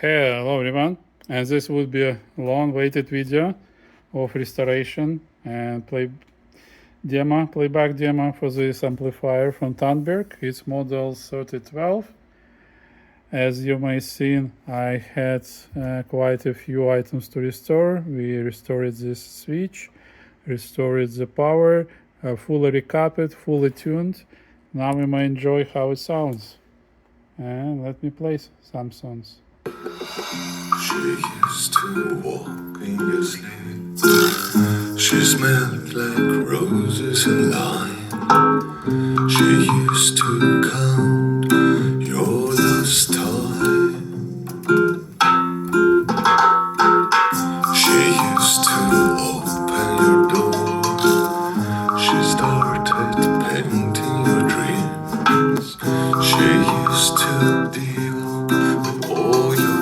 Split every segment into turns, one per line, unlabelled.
Hello everyone, and this would be a long-awaited video of restoration and playback demo for this amplifier from Tandberg. It's model 3012. As you may see, I had quite a few items to restore. We restored this switch, restored the power, fully recapped, fully tuned. Now we may enjoy how it sounds. And let me play some songs.
She used to walk in your sleep. She smelled like roses and lime. She used to count your lost time. She used to open your door. She started painting your dreams. She used to deal with all your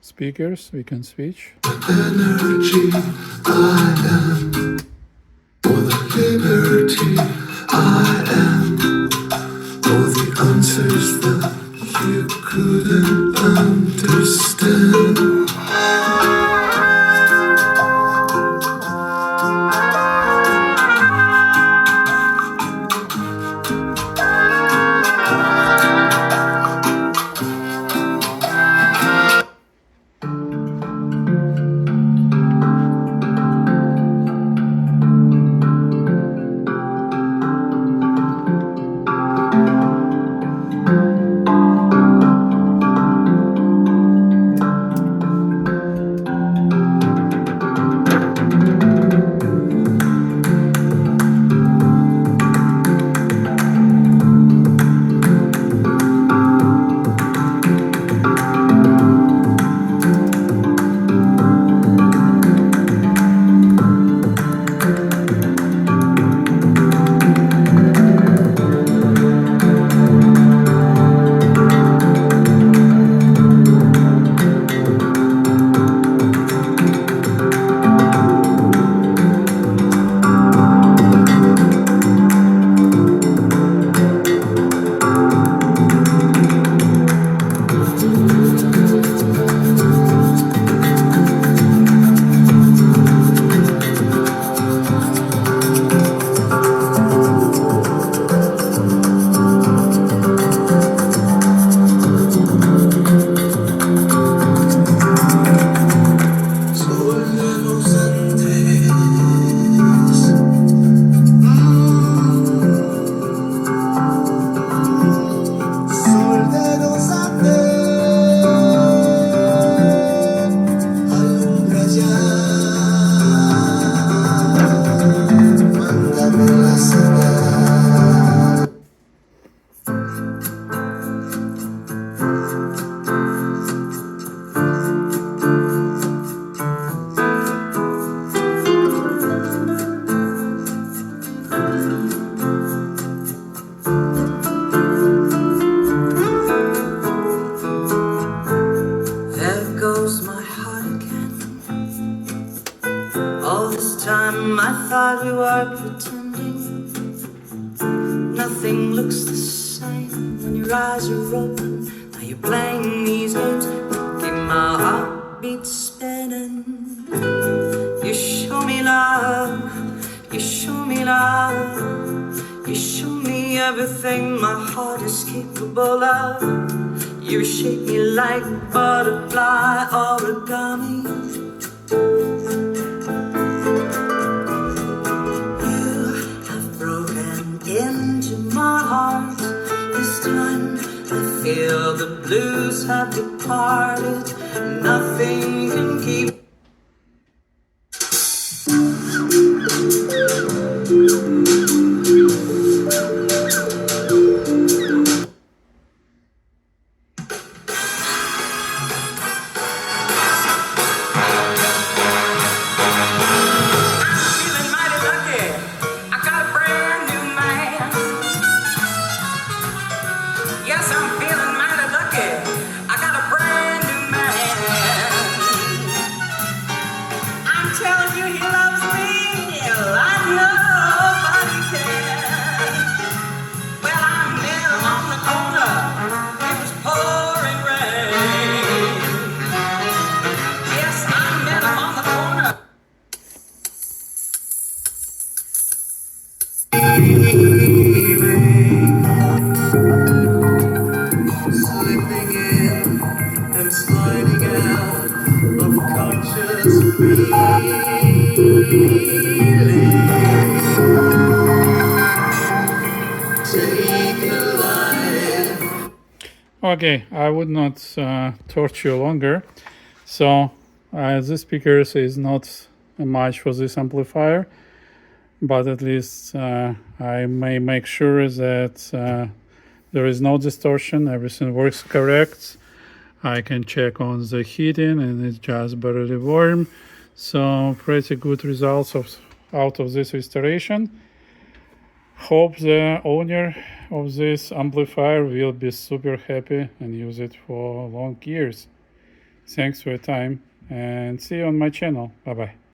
Speakers, we can switch.
energy I am, for the liberty I am, for the answers that you couldn't understand.
I thought we were pretending. Nothing looks the same when your eyes are open. Now you're playing these games, keep my heartbeat spinning. You show me love, you show me love, you show me everything my heart is capable of. You shape me like butterfly origami. Into my heart, this time I feel the blues have departed. Nothing can keep.
Okay, I would not torture you longer. So this speaker is not much for this amplifier, but at least I may make sure that there is no distortion, everything works correct. I can check on the heating and it's just barely warm. So pretty good results out of this restoration. Hope the owner of this amplifier will be super happy and use it for long years. Thanks for your time and see you on my channel. Bye bye.